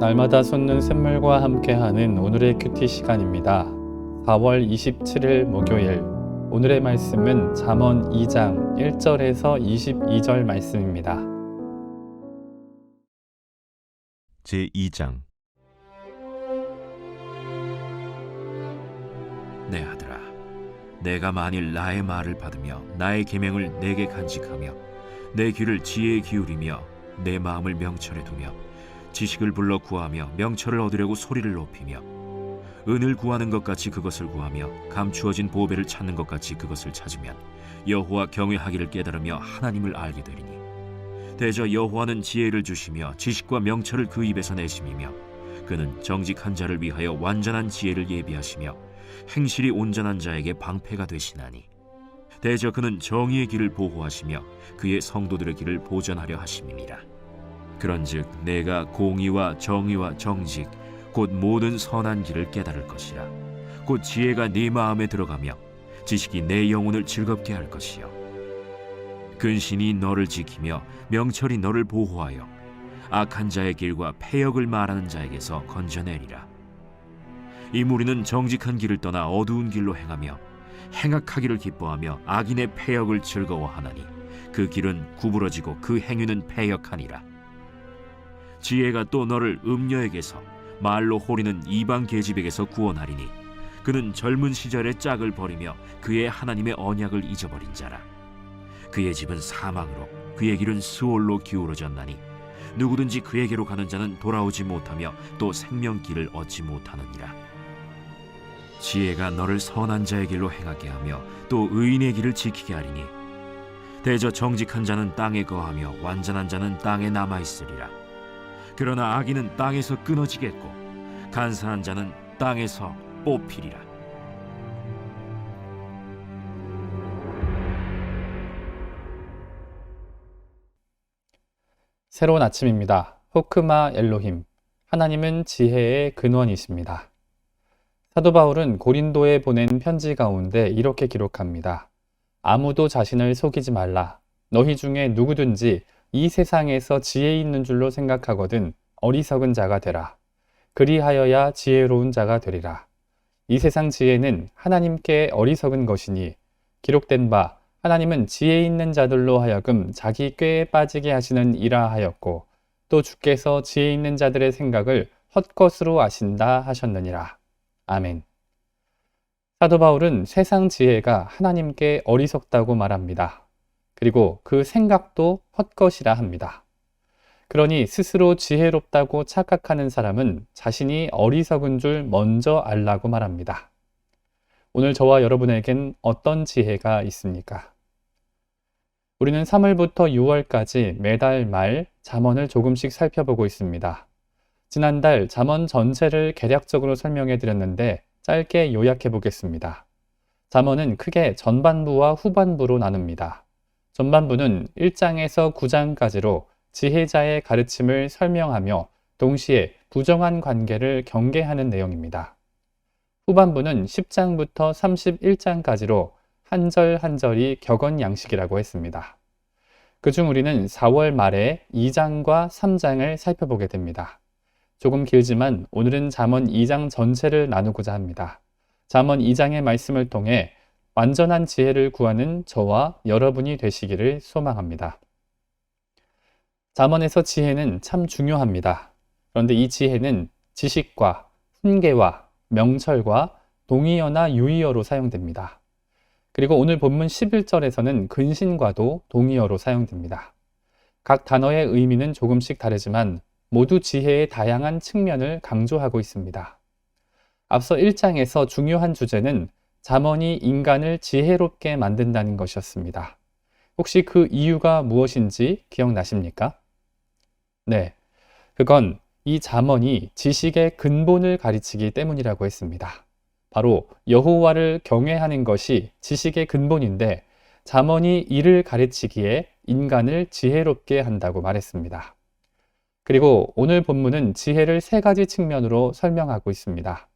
날마다 솟는 샘물과 함께하는 오늘의 큐티 시간입니다. 4월 27일 목요일, 오늘의 말씀은 잠언 2장 1절에서 22절 말씀입니다. 제2장. 내 아들아, 내가 만일 나의 말을 받으며 나의 계명을 내게 간직하며 내 귀를 지혜에 기울이며 내 마음을 명철에 두며 지식을 불러 구하며 명철을 얻으려고 소리를 높이며 은을 구하는 것 같이 그것을 구하며 감추어진 보배를 찾는 것 같이 그것을 찾으면 여호와 경외하기를 깨달으며 하나님을 알게 되리니, 대저 여호와는 지혜를 주시며 지식과 명철을 그 입에서 내심이며 그는 정직한 자를 위하여 완전한 지혜를 예비하시며 행실이 온전한 자에게 방패가 되시나니, 대저 그는 정의의 길을 보호하시며 그의 성도들의 길을 보전하려 하심이니라. 그런즉 내가 공의와 정의와 정직 곧 모든 선한 길을 깨달을 것이라. 곧 지혜가 네 마음에 들어가며 지식이 내 영혼을 즐겁게 할 것이요, 근신이 너를 지키며 명철이 너를 보호하여 악한 자의 길과 패역을 말하는 자에게서 건져내리라. 이 무리는 정직한 길을 떠나 어두운 길로 행하며 행악하기를 기뻐하며 악인의 패역을 즐거워하나니 그 길은 구부러지고 그 행위는 패역하니라. 지혜가 또 너를 음녀에게서 말로 호리는 이방 계집에게서 구원하리니 그는 젊은 시절의 짝을 버리며 그의 하나님의 언약을 잊어버린 자라. 그의 집은 사망으로 그의 길은 스올로 기울어졌나니 누구든지 그에게로 가는 자는 돌아오지 못하며 또 생명길을 얻지 못하느니라. 지혜가 너를 선한 자의 길로 행하게 하며 또 의인의 길을 지키게 하리니, 대저 정직한 자는 땅에 거하며 완전한 자는 땅에 남아있으리라. 그러나 악인은 땅에서 끊어지겠고 간사한 자는 땅에서 뽑히리라. 새로운 아침입니다. 호크마 엘로힘, 하나님은 지혜의 근원이십니다. 사도 바울은 고린도에 보낸 편지 가운데 이렇게 기록합니다. 아무도 자신을 속이지 말라. 너희 중에 누구든지 이 세상에서 지혜 있는 줄로 생각하거든 어리석은 자가 되라. 그리하여야 지혜로운 자가 되리라. 이 세상 지혜는 하나님께 어리석은 것이니, 기록된 바 하나님은 지혜 있는 자들로 하여금 자기 꾀에 빠지게 하시는 이라 하였고, 또 주께서 지혜 있는 자들의 생각을 헛것으로 아신다 하셨느니라. 아멘. 사도 바울은 세상 지혜가 하나님께 어리석다고 말합니다. 그리고 그 생각도 헛것이라 합니다. 그러니 스스로 지혜롭다고 착각하는 사람은 자신이 어리석은 줄 먼저 알라고 말합니다. 오늘 저와 여러분에겐 어떤 지혜가 있습니까? 우리는 3월부터 6월까지 매달 말 잠언을 조금씩 살펴보고 있습니다. 지난달 잠언 전체를 개략적으로 설명해 드렸는데 짧게 요약해 보겠습니다. 잠언은 크게 전반부와 후반부로 나눕니다. 전반부는 1장에서 9장까지로 지혜자의 가르침을 설명하며 동시에 부정한 관계를 경계하는 내용입니다. 후반부는 10장부터 31장까지로 한 절 한 절이 격언 양식이라고 했습니다. 그중 우리는 4월 말에 2장과 3장을 살펴보게 됩니다. 조금 길지만 오늘은 잠언 2장 전체를 나누고자 합니다. 잠언 2장의 말씀을 통해 완전한 지혜를 구하는 저와 여러분이 되시기를 소망합니다. 잠언에서 지혜는 참 중요합니다. 그런데 이 지혜는 지식과 훈계와 명철과 동의어나 유의어로 사용됩니다. 그리고 오늘 본문 11절에서는 근신과도 동의어로 사용됩니다. 각 단어의 의미는 조금씩 다르지만 모두 지혜의 다양한 측면을 강조하고 있습니다. 앞서 1장에서 중요한 주제는 잠언이 인간을 지혜롭게 만든다는 것이었습니다. 혹시 그 이유가 무엇인지 기억나십니까? 네, 그건 이 잠언이 지식의 근본을 가르치기 때문이라고 했습니다. 바로 여호와를 경외하는 것이 지식의 근본인데 잠언이 이를 가르치기에 인간을 지혜롭게 한다고 말했습니다. 그리고 오늘 본문은 지혜를 세 가지 측면으로 설명하고 있습니다.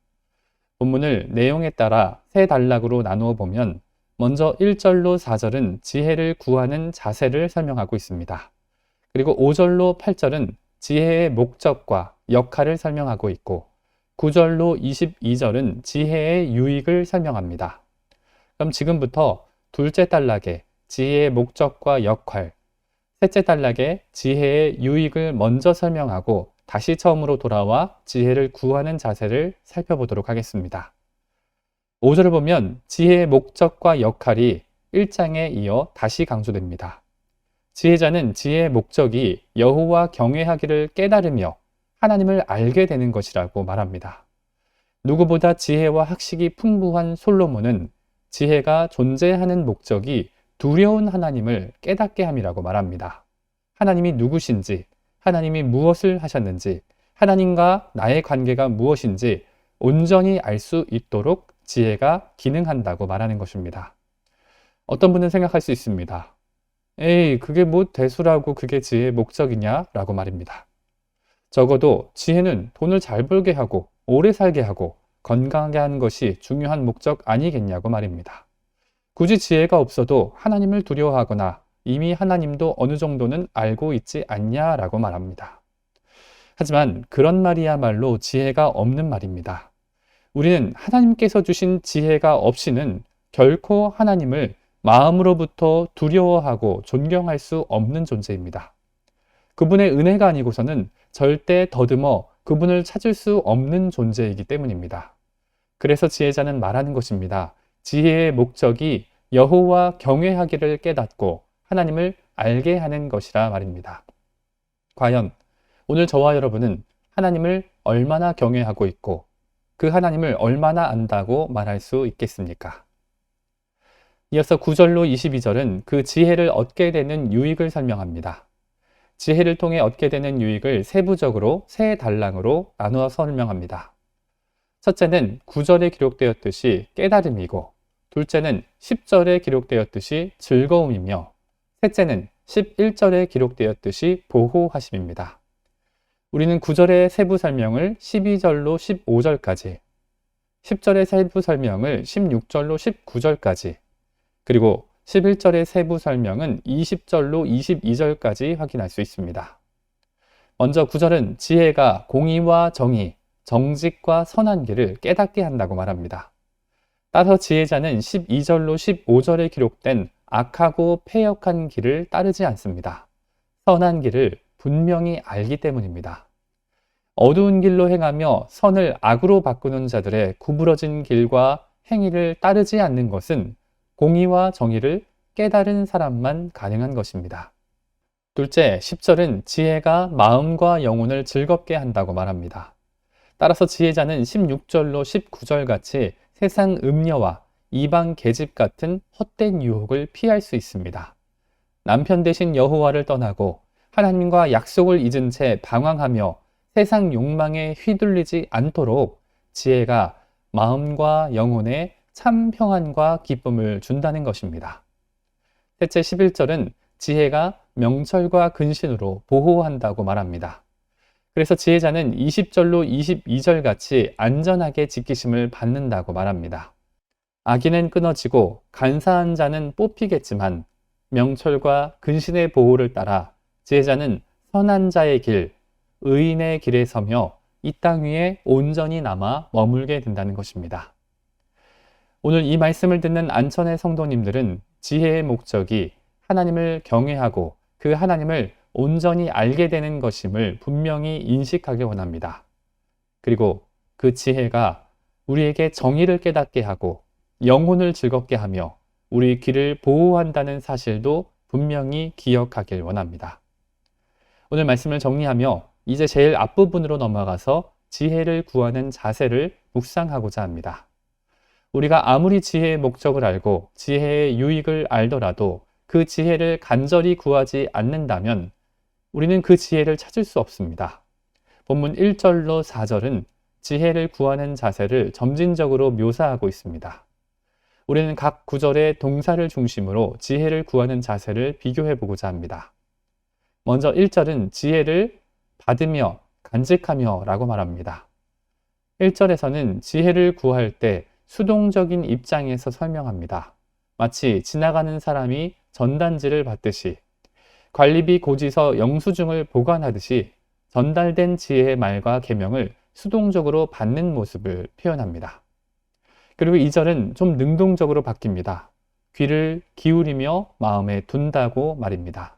본문을 내용에 따라 세 단락으로 나누어 보면 먼저 1절로 4절은 지혜를 구하는 자세를 설명하고 있습니다. 그리고 5절로 8절은 지혜의 목적과 역할을 설명하고 있고 9절로 22절은 지혜의 유익을 설명합니다. 그럼 지금부터 둘째 단락에 지혜의 목적과 역할, 셋째 단락에 지혜의 유익을 먼저 설명하고 다시 처음으로 돌아와 지혜를 구하는 자세를 살펴보도록 하겠습니다. 5절을 보면 지혜의 목적과 역할이 1장에 이어 다시 강조됩니다. 지혜자는 지혜의 목적이 여호와 경외하기를 깨달으며 하나님을 알게 되는 것이라고 말합니다. 누구보다 지혜와 학식이 풍부한 솔로몬은 지혜가 존재하는 목적이 두려운 하나님을 깨닫게 함이라고 말합니다. 하나님이 누구신지, 하나님이 무엇을 하셨는지, 하나님과 나의 관계가 무엇인지 온전히 알 수 있도록 지혜가 기능한다고 말하는 것입니다. 어떤 분은 생각할 수 있습니다. 에이, 그게 뭐 대수라고 그게 지혜의 목적이냐? 라고 말입니다. 적어도 지혜는 돈을 잘 벌게 하고 오래 살게 하고 건강하게 하는 것이 중요한 목적 아니겠냐고 말입니다. 굳이 지혜가 없어도 하나님을 두려워하거나 이미 하나님도 어느 정도는 알고 있지 않냐라고 말합니다. 하지만 그런 말이야말로 지혜가 없는 말입니다. 우리는 하나님께서 주신 지혜가 없이는 결코 하나님을 마음으로부터 두려워하고 존경할 수 없는 존재입니다. 그분의 은혜가 아니고서는 절대 더듬어 그분을 찾을 수 없는 존재이기 때문입니다. 그래서 지혜자는 말하는 것입니다. 지혜의 목적이 여호와 경외하기를 깨닫고 하나님을 알게 하는 것이라 말입니다. 과연 오늘 저와 여러분은 하나님을 얼마나 경외하고 있고 그 하나님을 얼마나 안다고 말할 수 있겠습니까? 이어서 9절로 22절은 그 지혜를 얻게 되는 유익을 설명합니다. 지혜를 통해 얻게 되는 유익을 세부적으로 세 단락으로 나누어 설명합니다. 첫째는 9절에 기록되었듯이 깨달음이고, 둘째는 10절에 기록되었듯이 즐거움이며, 셋째는 11절에 기록되었듯이 보호하심입니다. 우리는 9절의 세부 설명을 12절로 15절까지, 10절의 세부 설명을 16절로 19절까지, 그리고 11절의 세부 설명은 20절로 22절까지 확인할 수 있습니다. 먼저 9절은 지혜가 공의와 정의, 정직과 선한 길을 깨닫게 한다고 말합니다. 따라서 지혜자는 12절로 15절에 기록된 악하고 패역한 길을 따르지 않습니다. 선한 길을 분명히 알기 때문입니다. 어두운 길로 행하며 선을 악으로 바꾸는 자들의 구부러진 길과 행위를 따르지 않는 것은 공의와 정의를 깨달은 사람만 가능한 것입니다. 둘째, 10절은 지혜가 마음과 영혼을 즐겁게 한다고 말합니다. 따라서 지혜자는 16절로 19절 같이 세상 음녀와 이방 계집 같은 헛된 유혹을 피할 수 있습니다. 남편 대신 여호와를 떠나고 하나님과 약속을 잊은 채 방황하며 세상 욕망에 휘둘리지 않도록 지혜가 마음과 영혼에 참 평안과 기쁨을 준다는 것입니다. 셋째 11절은 지혜가 명철과 근신으로 보호한다고 말합니다. 그래서 지혜자는 20절로 22절 같이 안전하게 지키심을 받는다고 말합니다. 악인은 끊어지고 간사한 자는 뽑히겠지만 명철과 근신의 보호를 따라 지혜자는 선한 자의 길, 의인의 길에 서며 이 땅 위에 온전히 남아 머물게 된다는 것입니다. 오늘 이 말씀을 듣는 안천의 성도님들은 지혜의 목적이 하나님을 경외하고 그 하나님을 온전히 알게 되는 것임을 분명히 인식하기 원합니다. 그리고 그 지혜가 우리에게 정의를 깨닫게 하고 영혼을 즐겁게 하며 우리 길을 보호한다는 사실도 분명히 기억하길 원합니다. 오늘 말씀을 정리하며 이제 제일 앞부분으로 넘어가서 지혜를 구하는 자세를 묵상하고자 합니다. 우리가 아무리 지혜의 목적을 알고 지혜의 유익을 알더라도 그 지혜를 간절히 구하지 않는다면 우리는 그 지혜를 찾을 수 없습니다. 본문 1절로 4절은 지혜를 구하는 자세를 점진적으로 묘사하고 있습니다. 우리는 각 구절의 동사를 중심으로 지혜를 구하는 자세를 비교해 보고자 합니다. 먼저 1절은 지혜를 받으며 간직하며 라고 말합니다. 1절에서는 지혜를 구할 때 수동적인 입장에서 설명합니다. 마치 지나가는 사람이 전단지를 받듯이 관리비 고지서 영수증을 보관하듯이 전달된 지혜의 말과 계명을 수동적으로 받는 모습을 표현합니다. 그리고 2절은 좀 능동적으로 바뀝니다. 귀를 기울이며 마음에 둔다고 말입니다.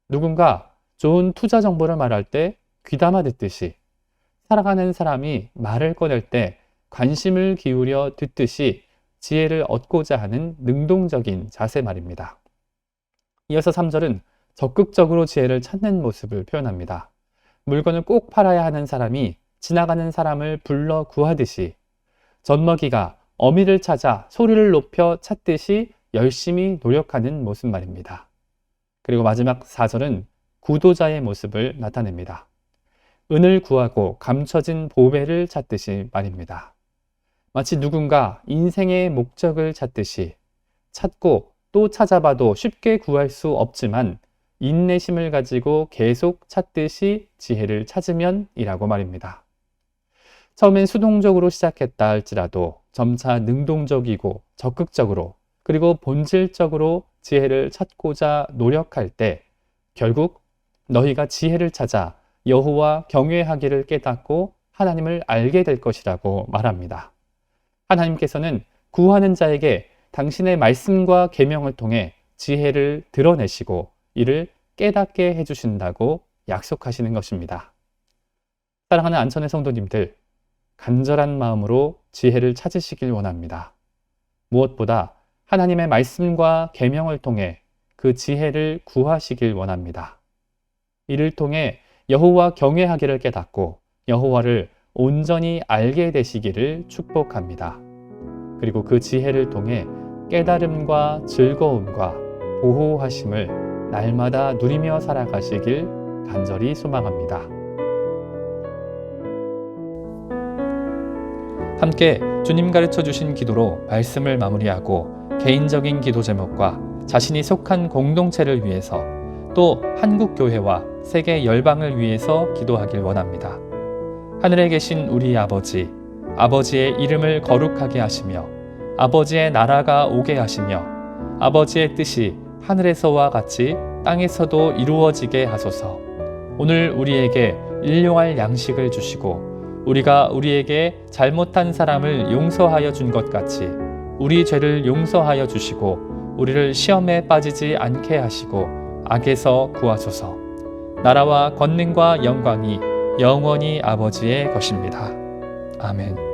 누군가 좋은 투자 정보를 말할 때 귀담아 듣듯이, 살아가는 사람이 말을 꺼낼 때 관심을 기울여 듣듯이 지혜를 얻고자 하는 능동적인 자세 말입니다. 이어서 3절은 적극적으로 지혜를 찾는 모습을 표현합니다. 물건을 꼭 팔아야 하는 사람이 지나가는 사람을 불러 구하듯이, 젖먹이가 어미를 찾아 소리를 높여 찾듯이 열심히 노력하는 모습 말입니다. 그리고 마지막 4절은 구도자의 모습을 나타냅니다. 은을 구하고 감춰진 보배를 찾듯이 말입니다. 마치 누군가 인생의 목적을 찾듯이, 찾고 또 찾아봐도 쉽게 구할 수 없지만 인내심을 가지고 계속 찾듯이 지혜를 찾으면이라고 말입니다. 처음엔 수동적으로 시작했다 할지라도 점차 능동적이고 적극적으로, 그리고 본질적으로 지혜를 찾고자 노력할 때 결국 너희가 지혜를 찾아 여호와 경외하기를 깨닫고 하나님을 알게 될 것이라고 말합니다. 하나님께서는 구하는 자에게 당신의 말씀과 계명을 통해 지혜를 드러내시고 이를 깨닫게 해주신다고 약속하시는 것입니다. 사랑하는 안천의 성도님들, 간절한 마음으로 지혜를 찾으시길 원합니다. 무엇보다 하나님의 말씀과 계명을 통해 그 지혜를 구하시길 원합니다. 이를 통해 여호와 경외하기를 깨닫고 여호와를 온전히 알게 되시기를 축복합니다. 그리고 그 지혜를 통해 깨달음과 즐거움과 보호하심을 날마다 누리며 살아가시길 간절히 소망합니다. 함께 주님 가르쳐 주신 기도로 말씀을 마무리하고 개인적인 기도 제목과 자신이 속한 공동체를 위해서, 또 한국 교회와 세계 열방을 위해서 기도하길 원합니다. 하늘에 계신 우리 아버지, 아버지의 이름을 거룩하게 하시며 아버지의 나라가 오게 하시며 아버지의 뜻이 하늘에서와 같이 땅에서도 이루어지게 하소서. 오늘 우리에게 일용할 양식을 주시고 우리가 우리에게 잘못한 사람을 용서하여 준 것 같이 우리 죄를 용서하여 주시고 우리를 시험에 빠지지 않게 하시고 악에서 구하소서. 나라와 권능과 영광이 영원히 아버지의 것입니다. 아멘.